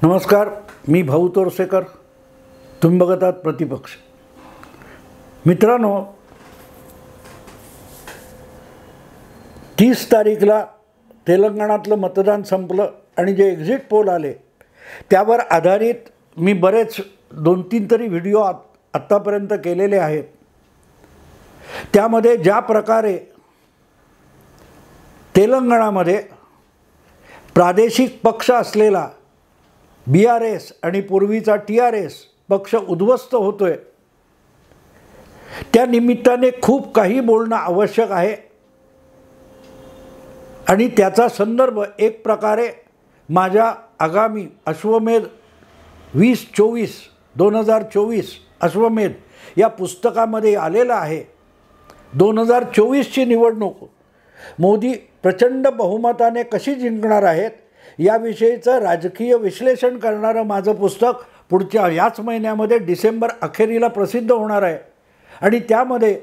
नमस्कार, मी भाऊ तोरसेकर. तुम्ही बघत आहात प्रतिपक्ष. मित्रांनो, 30 तारीखला तेलंगणातलं मतदान संपलं आणि जे एक्झिट पोल आले त्यावर आधारित मी बरेच 2-3 तरी व्हिडिओ आत्तापर्यंत केलेले आहेत. त्यामध्ये ज्या प्रकारे तेलंगणामध्ये प्रादेशिक पक्ष असलेला BRS आणि पूर्वीचा TRS पक्ष उद्ध्वस्त होतोय, त्या निमित्ताने खूप काही बोलणं आवश्यक आहे. आणि त्याचा संदर्भ एक प्रकारे माझ्या आगामी अश्वमेध 2024 अश्वमेध या पुस्तकामध्ये आलेला आहे. 2024ची निवडणूक मोदी प्रचंड बहुमताने कशी जिंकणार आहेत याविषयीचं राजकीय विश्लेषण करणारं माझं पुस्तक पुढच्या याच महिन्यामध्ये डिसेंबर अखेरीला प्रसिद्ध होणार आहे. आणि त्यामध्ये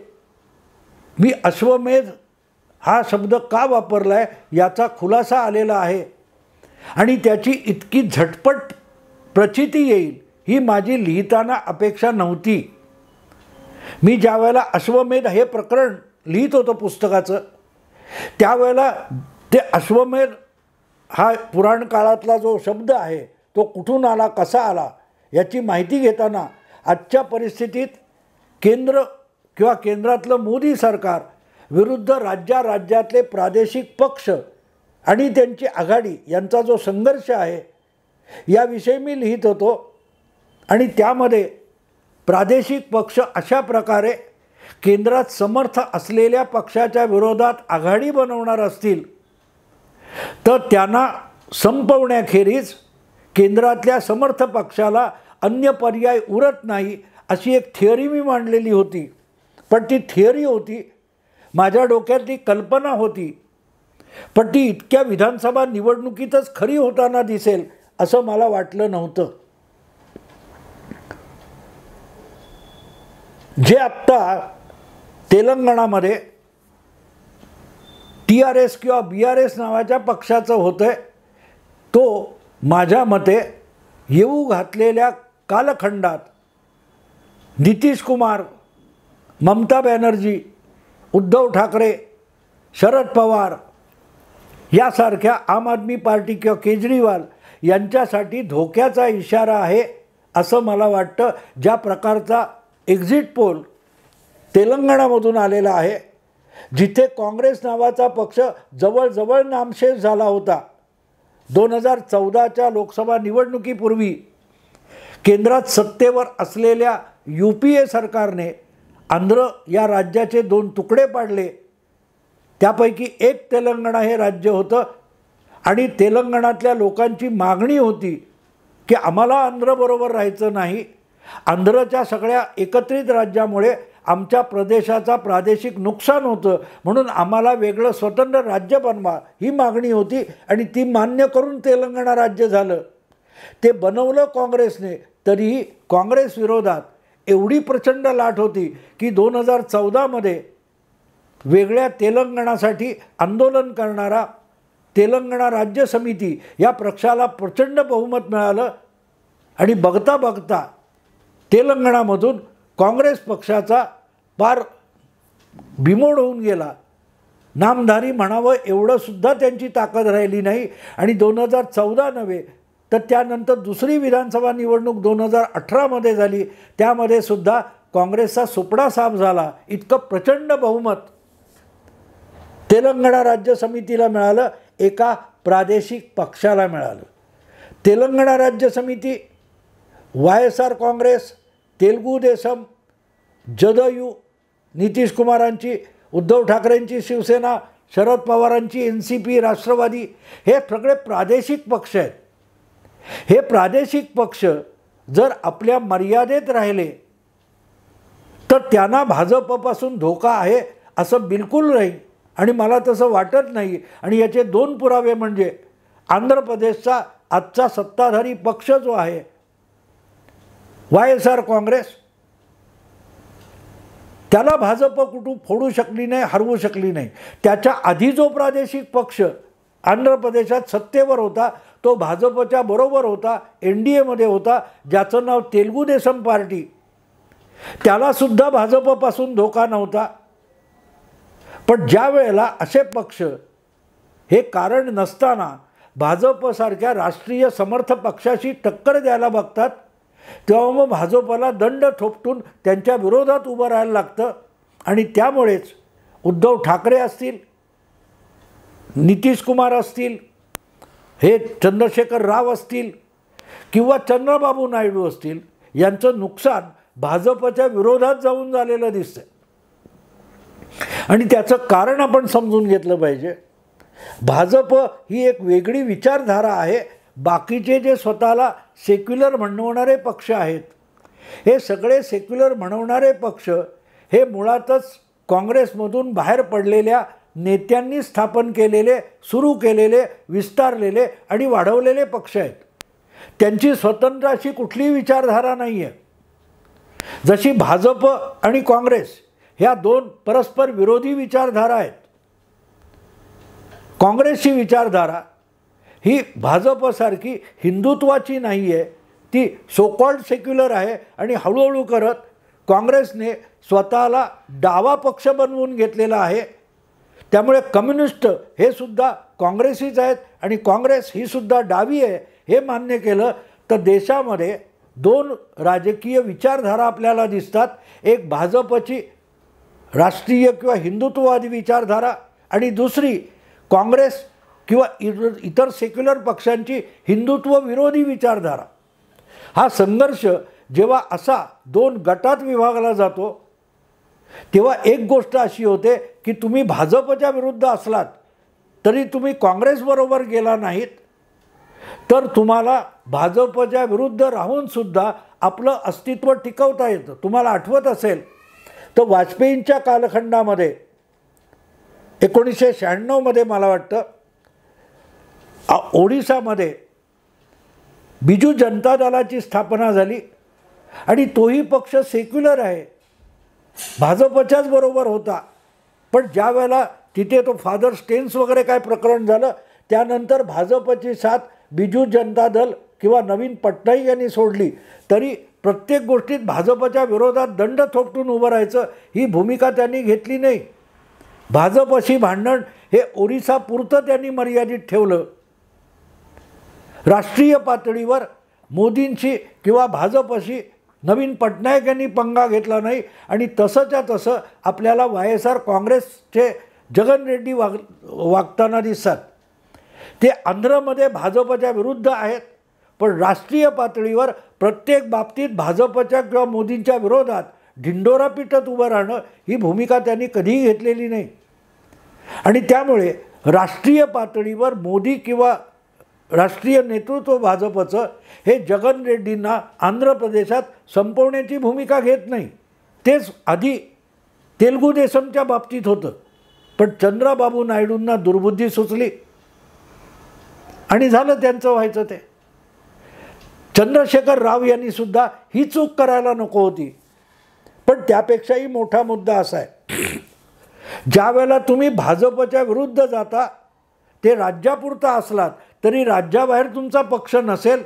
मी अश्वमेध हा शब्द का वापरला आहे याचा खुलासा आलेला आहे. आणि त्याची इतकी झटपट प्रचिती येईल ही माझी लिहिताना अपेक्षा नव्हती. मी ज्या वेळेला अश्वमेध हे प्रकरण लिहित होतो पुस्तकाचं, त्यावेळेला ते अश्वमेध हा पुराण काळातला जो शब्द आहे तो कुठून आला, कसा आला याची माहिती घेताना आजच्या परिस्थितीत केंद्र किंवा केंद्रातलं मोदी सरकार विरुद्ध राज्यातले प्रादेशिक पक्ष आणि त्यांची आघाडी यांचा जो संघर्ष आहे याविषयी मी लिहित होतो. आणि त्यामध्ये प्रादेशिक पक्ष अशा प्रकारे केंद्रात समर्थ असलेल्या पक्षाच्या विरोधात आघाडी बनवणार असतील तर त्यांना संपवण्याखेरीज केंद्रातल्या समर्थ पक्षाला अन्य पर्याय उरत नाही अशी एक थिअरी मी मांडलेली होती. पण ती थिअरी होती, माझ्या डोक्यातली कल्पना होती, पण ती इतक्या विधानसभा निवडणुकीतच खरी होताना दिसेल असं मला वाटलं नव्हतं. जे आत्ता तेलंगणामध्ये TRS किंवा BRS नावाच्या पक्षाचं होतं आहे, तो माझ्या मते येऊ घातलेल्या कालखंडात नितीश कुमार, ममता बॅनर्जी, उद्धव ठाकरे, शरद पवार यासारख्या आम आदमी पार्टी किंवा केजरीवाल यांच्यासाठी धोक्याचा इशारा आहे असं मला वाटतं. ज्या प्रकारचा एक्झिट पोल तेलंगणामधून आलेला आहे, जिथे काँग्रेस नावाचा पक्ष जवळजवळ नामशेष झाला होता. 2014च्या लोकसभा निवडणुकीपूर्वी केंद्रात सत्तेवर असलेल्या UPA सरकारने आंध्र या राज्याचे 2 तुकडे पाडले. त्यापैकी एक तेलंगणा हे राज्य होतं. आणि तेलंगणातल्या लोकांची मागणी होती की आम्हाला आंध्रबरोबर राहायचं नाही, आंध्रच्या सगळ्या एकत्रित राज्यामुळे आमच्या प्रदेशाचा प्रादेशिक नुकसान होतं, म्हणून आम्हाला वेगळं स्वतंत्र राज्य बनवा ही मागणी होती. आणि ती मान्य करून तेलंगणा राज्य झालं. ते बनवलं काँग्रेसने, तरीही काँग्रेस विरोधात एवढी प्रचंड लाट होती की 2014मध्ये वेगळ्या तेलंगणासाठी आंदोलन करणारा तेलंगणा राज्य समिती या पक्षाला प्रचंड बहुमत मिळालं. आणि बघता बघता तेलंगणामधून काँग्रेस पक्षाचा पार बिमोड होऊन गेला. नामधारी म्हणावं एवढंसुद्धा त्यांची ताकद राहिली नाही. आणि 2014 नव्हे तर त्यानंतर दुसरी विधानसभा निवडणूक 2018मध्ये झाली, त्यामध्ये सुद्धा काँग्रेसचा सुपडा साफ झाला. इतकं प्रचंड बहुमत तेलंगणा राज्य समितीला मिळालं, एका प्रादेशिक पक्षाला मिळालं. तेलंगणा राज्य समिती YSR काँग्रेस, तेलगू देसम, जदयू, नितीश कुमारांची, उद्धव ठाकरेंची शिवसेना, शरद पवारांची NCP, राष्ट्रवादी हे सगळे प्रादेशिक पक्ष आहेत. हे प्रादेशिक पक्ष जर आपल्या मर्यादेत राहिले तर त्यांना भाजपपासून धोका आहे असं बिलकुल नाही. आणि मला तसं वाटत नाही. आणि याचे 2 पुरावे म्हणजे आंध्र प्रदेशचा आजचा सत्ताधारी पक्ष जो आहे YSR काँग्रेस, त्याला भाजप कुठून फोडू शकली नाही, हरवू शकली नाही. त्याच्या आधी जो प्रादेशिक पक्ष आंध्र प्रदेशात सत्तेवर होता, तो भाजपच्या बरोबर होता, NDAमध्ये होता, ज्याचं नाव तेलुगू देशम पार्टी. त्यालासुद्धा भाजपपासून धोका नव्हता. पण ज्या वेळेला असे पक्ष हे कारण नसताना भाजपसारख्या राष्ट्रीय समर्थ पक्षाशी टक्कर द्यायला बघतात, तेव्हा मग भाजपला दंड थोपटून त्यांच्या विरोधात उभं राहायला लागतं. आणि त्यामुळेच उद्धव ठाकरे असतील, नितीश कुमार असतील, हे चंद्रशेखर राव असतील किंवा चंद्रबाबू नायडू असतील, यांचं नुकसान भाजपच्या विरोधात जाऊन झालेलं दिसतं. आणि त्याचं कारण आपण समजून घेतलं पाहिजे. भाजप ही एक वेगळी विचारधारा आहे. बाकीचे जे स्वतःला सेक्युलर म्हणवणारे पक्ष आहेत, हे सगळे सेक्युलर म्हणवणारे पक्ष हे मुळातच काँग्रेसमधून बाहेर पडलेल्या नेत्यांनी स्थापन केलेले, सुरू केलेले, विस्तारलेले आणि वाढवलेले पक्ष आहेत. त्यांची स्वतंत्र अशी कुठलीही विचारधारा नाही आहे. जशी भाजप आणि काँग्रेस ह्या दोन परस्पर विरोधी विचारधारा आहेत. काँग्रेसची विचारधारा ही भाजपसारखी हिंदुत्वाची नाही आहे, ती सोकॉल्ड सेक्युलर आहे. आणि हळूहळू करत काँग्रेसने स्वतःला डावा पक्ष बनवून घेतलेला आहे. त्यामुळे कम्युनिस्ट हे सुद्धा काँग्रेसीच आहेत आणि काँग्रेस ही सुद्धा डावी आहे हे मान्य केलं तर देशामध्ये दोन राजकीय विचारधारा आपल्याला दिसतात. एक भाजपची राष्ट्रीय किंवा हिंदुत्ववादी विचारधारा आणि दुसरी काँग्रेस किंवा इतर सेक्युलर पक्षांची हिंदुत्व विरोधी विचारधारा. हा संघर्ष जेव्हा असा दोन गटात विभागला जातो, तेव्हा एक गोष्ट अशी होते की तुम्ही भाजपच्या विरुद्ध असलात तरी तुम्ही काँग्रेसबरोबर गेला नाहीत, तर तुम्हाला भाजपच्या विरुद्ध राहूनसुद्धा आपलं अस्तित्व टिकवता येतं. तुम्हाला आठवत असेल तर वाजपेयींच्या कालखंडामध्ये 1996मध्ये मला वाटतं ओडिसामध्ये बिजू जनता दलाची स्थापना झाली आणि तोही पक्ष सेक्युलर आहे, भाजपच्याच बरोबर होता. पण ज्या वेळेला तिथे तो फादर स्टेन्स वगैरे काय प्रकरण झालं, त्यानंतर भाजपची साथ बिजू जनता दल किंवा नवीन पटनाईक यांनी सोडली, तरी प्रत्येक गोष्टीत भाजपच्या विरोधात दंड थोपटून उभं राहायचं ही भूमिका त्यांनी घेतली नाही. भाजपशी भांडण हे ओरिसापुरतं त्यांनी मर्यादित ठेवलं. राष्ट्रीय पातळीवर मोदींशी किंवा भाजपशी नवीन पटनायक यांनी पंगा घेतला नाही. आणि तसंच्या तसं आपल्याला YSR काँग्रेसचे जगन रेड्डी वागताना दिसतात. ते आंध्रमध्ये भाजपच्या विरुद्ध आहेत, पण राष्ट्रीय पातळीवर प्रत्येक बाबतीत भाजपच्या किंवा मोदींच्या विरोधात ढिंडोरा पिटत उभं राहणं ही भूमिका त्यांनी कधीही घेतलेली नाही. आणि त्यामुळे राष्ट्रीय पातळीवर मोदी किंवा राष्ट्रीय नेतृत्व भाजपचं हे जगन रेड्डींना आंध्र प्रदेशात संपवण्याची भूमिका घेत नाही. तेच आधी तेलुगू देशमच्या बाबतीत होतं, पण चंद्रबाबू नायडूंना दुर्बुद्धी सुचली आणि झालं त्यांचं व्हायचं ते. चंद्रशेखर राव यांनी सुद्धा ही चूक करायला नको होती. पण त्यापेक्षाही मोठा मुद्दा असा आहे, ज्या वेळेला तुम्ही भाजपच्या विरुद्ध जाता, ते राज्यापुरता असलात तरी राज्याबाहेर तुमचा पक्ष नसेल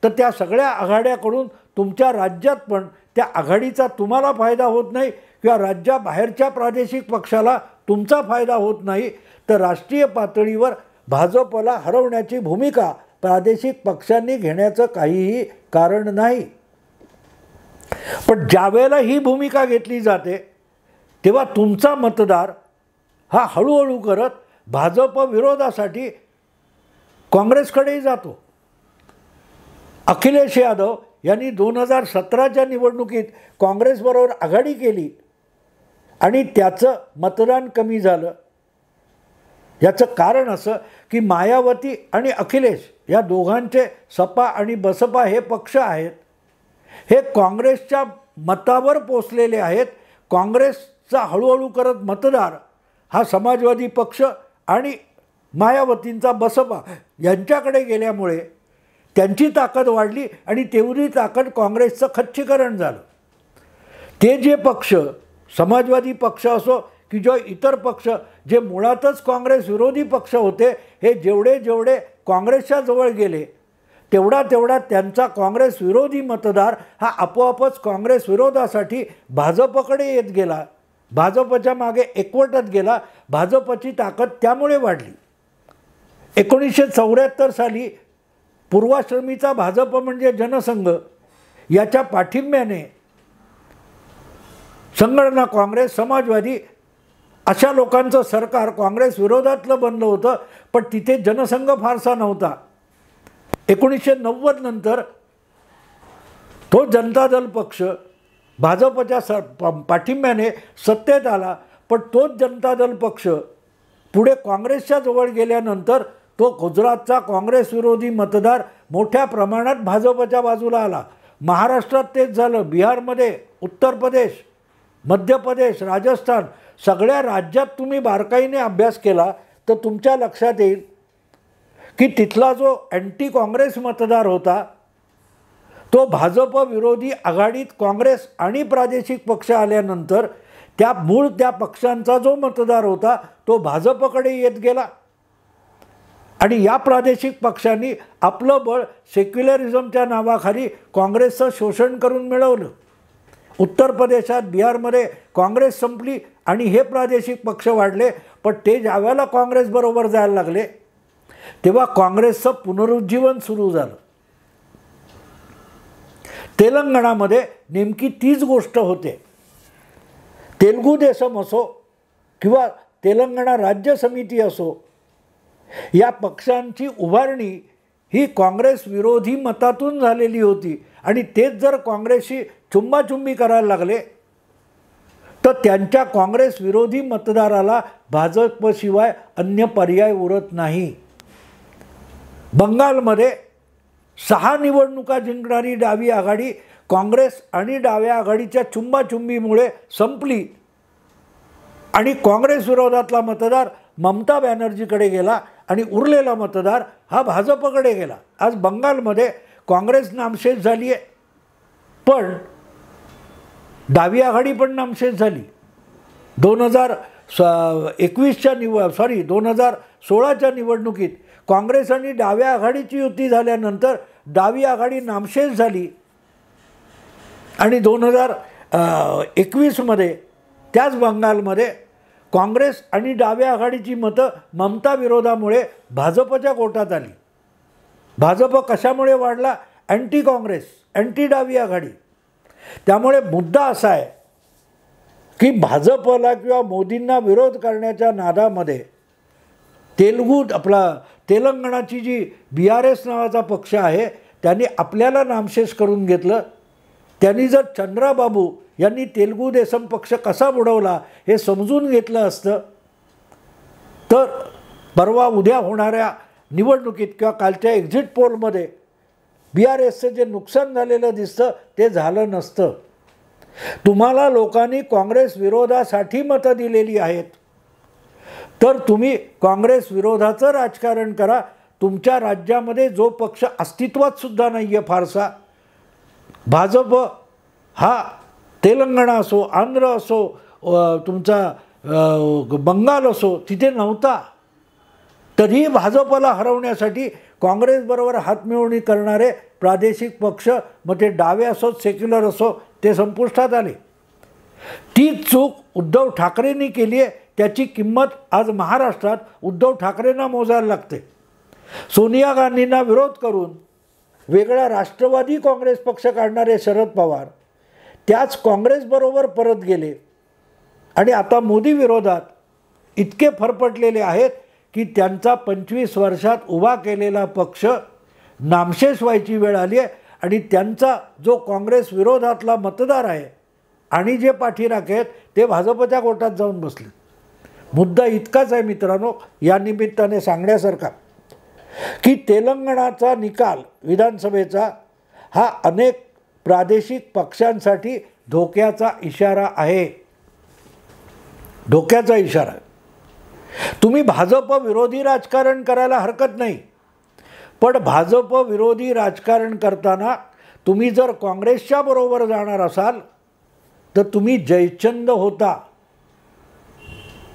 तर त्या सगळ्या आघाड्याकडून तुमच्या राज्यात पण त्या आघाडीचा तुम्हाला फायदा होत नाही किंवा राज्याबाहेरच्या प्रादेशिक पक्षाला तुमचा फायदा होत नाही. तर राष्ट्रीय पातळीवर भाजपला हरवण्याची भूमिका प्रादेशिक पक्षांनी घेण्याचं काहीही कारण नाही. पण ज्या वेळेला ही भूमिका घेतली जाते तेव्हा तुमचा मतदार हा हळूहळू करत भाजप विरोधासाठी काँग्रेसकडेही जातो. अखिलेश यादव यांनी 2017च्या निवडणुकीत काँग्रेसबरोबर आघाडी केली आणि त्याचं मतदान कमी झालं. याचं कारण असं की मायावती आणि अखिलेश या दोघांचे सपा आणि बसपा हे पक्ष आहेत, हे काँग्रेसच्या मतावर पोचलेले आहेत. काँग्रेसचा हळूहळू करत मतदार हा समाजवादी पक्ष आणि मायावतींचा बसपा यांच्याकडे गेल्यामुळे त्यांची ताकद वाढली आणि तेवढी ताकद काँग्रेसचं खच्चीकरण झालं. ते जे पक्ष समाजवादी पक्ष असो की जो इतर पक्ष जे मुळातच काँग्रेस विरोधी पक्ष होते, हे जेवढे जेवढे काँग्रेसच्या जवळ गेले तेवढा त्यांचा काँग्रेस विरोधी मतदार हा आपोआपच काँग्रेस विरोधासाठी भाजपकडे येत गेला, भाजपच्या मागे एकवटत गेला. भाजपची ताकद त्यामुळे वाढली. 1974 साली पूर्वाश्रमीचा भाजप म्हणजे जनसंघ याच्या पाठिंब्याने संघटना काँग्रेस, समाजवादी अशा लोकांचं सरकार काँग्रेस विरोधातलं बनलं होतं. पण तिथे जनसंघ फारसा नव्हता. 1990 नंतर तो जनता दल पक्ष भाजपच्या पाठिंब्याने सत्तेत आला. पण तोच जनता दल पक्ष पुढे काँग्रेसच्या जवळ गेल्यानंतर तो गुजरातचा काँग्रेस विरोधी मतदार मोठ्या प्रमाणात भाजपच्या बाजूला आला. महाराष्ट्रात तेच झालं. बिहारमध्ये, उत्तर प्रदेश, मध्य प्रदेश, राजस्थान सगळ्या राज्यात तुम्ही बारकाईने अभ्यास केला तर तुमच्या लक्षात येईल की तिथला जो अँटी काँग्रेस मतदार होता तो भाजप विरोधी आघाडीत काँग्रेस आणि प्रादेशिक पक्ष आल्यानंतर त्या पक्षांचा जो मतदार होता तो भाजपकडे येत गेला. आणि या प्रादेशिक पक्षांनी आपलं बळ सेक्युलरिझमच्या नावाखाली काँग्रेसचं शोषण करून मिळवलं. उत्तर प्रदेशात, बिहारमध्ये काँग्रेस संपली आणि हे प्रादेशिक पक्ष वाढले. पण ते ज्यावेळेला काँग्रेसबरोबर जायला लागले तेव्हा काँग्रेसचं पुनरुज्जीवन सुरू झालं. तेलंगणामध्ये नेमकी तीच गोष्ट होते. तेलुगू देसम असो किंवा तेलंगणा राज्य समिती असो, या पक्षांची उभारणी ही काँग्रेस विरोधी मतातून झालेली होती. आणि तेच जर काँग्रेसशी चुंबाचुंबी करायला लागले तर त्यांच्या काँग्रेस विरोधी मतदाराला भाजपशिवाय अन्य पर्याय उरत नाही. बंगालमध्ये 6 निवडणुका जिंकणारी डावी आघाडी काँग्रेस आणि डाव्या आघाडीच्या चुंबाचुंबीमुळे संपली आणि काँग्रेस विरोधातला मतदार ममता बॅनर्जीकडे गेला आणि उरलेला मतदार हा भाजपकडे गेला. आज बंगालमध्ये काँग्रेस नामशेष झाली आहे, पण डावी आघाडी पण नामशेष झाली. 2016च्या निवडणुकीत काँग्रेस आणि डाव्या आघाडीची युती झाल्यानंतर डावी आघाडी नामशेष झाली आणि 2021मध्ये त्याच बंगालमध्ये काँग्रेस आणि डाव्या आघाडीची मतं ममता विरोधामुळे भाजपच्या गोटात आली. भाजप कशामुळे वाढला? अँटी काँग्रेस, अँटी डावी आघाडी. त्यामुळे मुद्दा असा आहे की भाजपला किंवा मोदींना विरोध करण्याच्या नादामध्ये तेलंगणाची जी BRS नावाचा पक्ष आहे त्यांनी आपल्याला नामशेष करून घेतलं. त्यांनी जर चंद्राबाबू यांनी तेलुगू देसम पक्ष कसा बुडवला हे समजून घेतलं असतं तर उद्या होणाऱ्या निवडणुकीत किंवा कालच्या एक्झिट पोलमध्ये BRSचं जे नुकसान झालेलं दिसतं ते झालं नसतं. तुम्हाला लोकांनी काँग्रेस विरोधासाठी मतं दिलेली आहेत तर तुम्ही काँग्रेस विरोधाचं राजकारण करा. तुमच्या राज्यामध्ये जो पक्ष अस्तित्वात सुद्धा नाही आहे फारसा, भाजप हा तेलंगणा असो, आंध्र असो, तुमचा बंगाल असो तिथे नव्हता. तरीही भाजपला हरवण्यासाठी काँग्रेसबरोबर हातमिळवणी करणारे प्रादेशिक पक्ष, मग ते डावे असोत, सेक्युलर असो, ते संपुष्टात आले. तीच चूक उद्धव ठाकरेंनी केली आहे. त्याची किंमत आज महाराष्ट्रात उद्धव ठाकरेंना मोजायला लागते. सोनिया गांधींना विरोध करून वेगळा राष्ट्रवादी काँग्रेस पक्ष काढणारे शरद पवार त्याच काँग्रेसबरोबर परत गेले आणि आता मोदी विरोधात इतके फरफटलेले आहेत की त्यांचा 25 वर्षात उभा केलेला पक्ष नामशेष व्हायची वेळ आली आहे. आणि त्यांचा जो काँग्रेस विरोधातला मतदार आहे आणि जे पाठीराखे आहेत ते भाजपच्या गोटात जाऊन बसले. मुद्दा इतकाच आहे मित्रांनो या निमित्ताने सांगण्यासारखा की तेलंगणाचा निकाल विधानसभेचा हा अनेक प्रादेशिक पक्षांसाठी धोक्याचा इशारा आहे. धोक्याचा इशारा. तुम्ही भाजप विरोधी राजकारण करायला हरकत नाही, पण भाजप विरोधी राजकारण करताना तुम्ही जर काँग्रेसच्या बरोबर जाणार असाल तर तुम्ही जयचंद होता.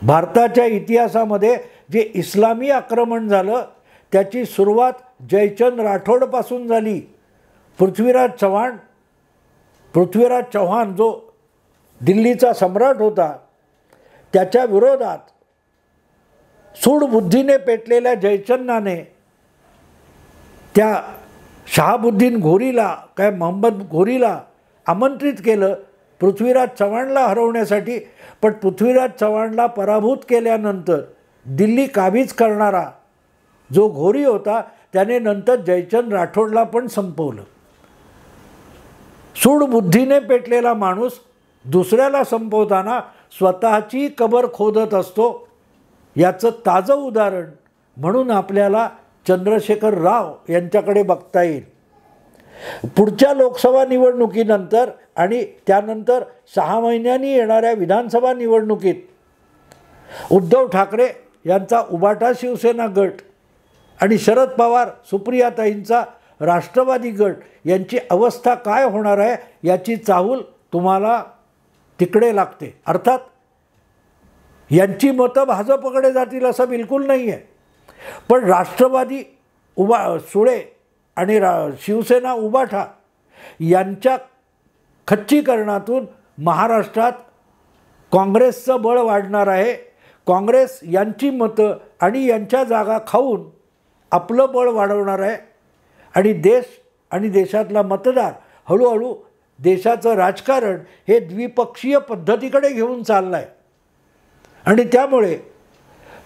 भारताच्या इतिहासामध्ये जे इस्लामी आक्रमण झालं त्याची सुरुवात जयचंद राठोडपासून झाली. पृथ्वीराज चव्हाण जो दिल्लीचा सम्राट होता त्याच्या विरोधात सूडबुद्धीने पेटलेल्या जयचंदाने त्या शहाबुद्दीन घोरीला मोहम्मद घोरीला आमंत्रित केलं पृथ्वीराज चव्हाणला हरवण्यासाठी. पण पृथ्वीराज चव्हाणला पराभूत केल्यानंतर दिल्ली काबीज करणारा जो घोरी होता त्याने नंतर जयचंद राठोडला पण संपवलं. सूडबुद्धीने पेटलेला माणूस दुसऱ्याला संपवताना स्वतःची कबर खोदत असतो. याचं ताजं उदाहरण म्हणून आपल्याला चंद्रशेखर राव यांच्याकडे बघता येईल. पुढच्या लोकसभा निवडणुकीनंतर आणि त्यानंतर 6 महिन्यांनी येणाऱ्या विधानसभा निवडणुकीत उद्धव ठाकरे यांचा उबाटा शिवसेना गट आणि शरद पवार सुप्रियाताईंचा राष्ट्रवादी गट यांची अवस्था काय होणार आहे याची चाहूल तुम्हाला तिकडे लागते. अर्थात यांची मतं भाजपकडे जातील असं बिलकुल नाही आहे. पण राष्ट्रवादी सुळे आणि शिवसेना उबाठा यांच्या खच्चीकरणातून महाराष्ट्रात काँग्रेसचं बळ वाढणार आहे. काँग्रेस यांची मतं आणि यांच्या जागा खाऊन आपलं बळ वाढवणार आहे आणि देश आणि देशातला मतदार हळूहळू देशाचं राजकारण हे द्विपक्षीय पद्धतीकडे घेऊन चाललं आहे. आणि त्यामुळे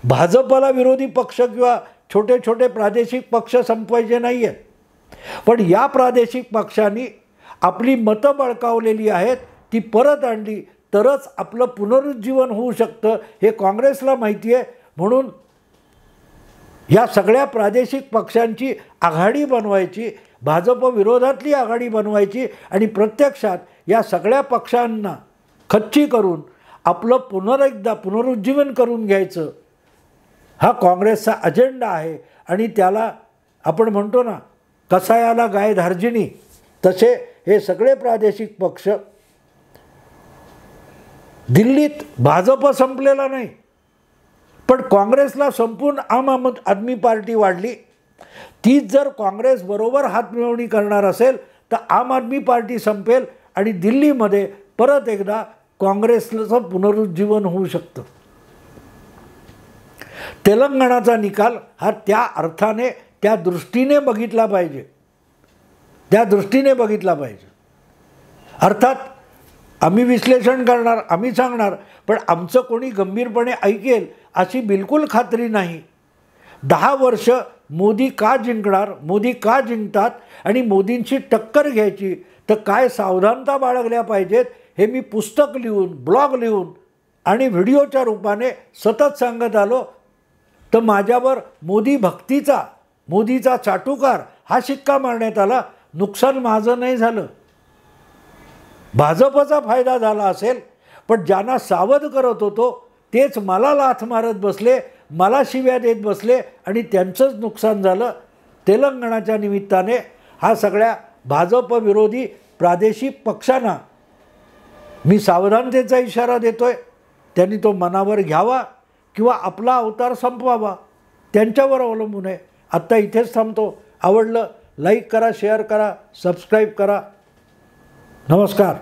भाजपला विरोधी पक्ष किंवा छोटे छोटे प्रादेशिक पक्ष संपवायचे नाही आहेत. पण या प्रादेशिक पक्षांनी आपली मतं बळकावलेली आहेत ती परत आणली तरच आपलं पुनरुज्जीवन होऊ शकतं हे काँग्रेसला माहिती आहे. म्हणून या सगळ्या प्रादेशिक पक्षांची आघाडी बनवायची, भाजप विरोधातली आघाडी बनवायची आणि प्रत्यक्षात या सगळ्या पक्षांना खच्ची करून आपलं पुनरुज्जीवन करून घ्यायचं हा काँग्रेसचा अजेंडा आहे. आणि त्याला आपण म्हणतो ना कसायाला गाय धार्जिणी, तसे हे सगळे प्रादेशिक पक्ष. दिल्लीत भाजप संपलेला नाही पण काँग्रेसला संपूर्ण आम आदमी पार्टी वाढली. तीच जर काँग्रेसबरोबर हातमिळवणी करणार असेल तर आम आदमी पार्टी संपेल आणि दिल्लीमध्ये परत एकदा काँग्रेसचं पुनरुज्जीवन होऊ शकतं. तेलंगणाचा निकाल हा त्या अर्थाने त्या दृष्टीने बघितला पाहिजे. अर्थात आम्ही विश्लेषण करणार, आम्ही सांगणार, पण आमचं कोणी गंभीरपणे ऐकेल अशी बिलकुल खात्री नाही. 10 वर्ष मोदी का जिंकणार, मोदी का जिंकतात आणि मोदींची टक्कर घ्यायची तर काय सावधानता बाळगल्या पाहिजेत हे मी पुस्तक लिहून, ब्लॉग लिहून आणि व्हिडिओच्या रूपाने सतत सांगत आलो. तर माझ्यावर मोदी भक्तीचा, मोदीचा चाटुकार हा शिक्का मारण्यात आला. नुकसान माझं नाही झालं, भाजपचा फायदा झाला असेल. पण ज्यांना सावध करत होतो तेच मला लाथ मारत बसले, मला शिव्या देत बसले आणि त्यांचंच नुकसान झालं. तेलंगणाच्या निमित्ताने हा सगळ्या भाजप विरोधी प्रादेशिक पक्षांना मी सावधानतेचा इशारा देतोय. त्यांनी तो मनावर घ्यावा किंवा आपला अवतार संपवावा, त्यांच्यावर अवलंबून आहे. आत्ता इथेच थांबतो. आवडलं लाईक करा, शेअर करा, सबस्क्राईब करा. नमस्कार.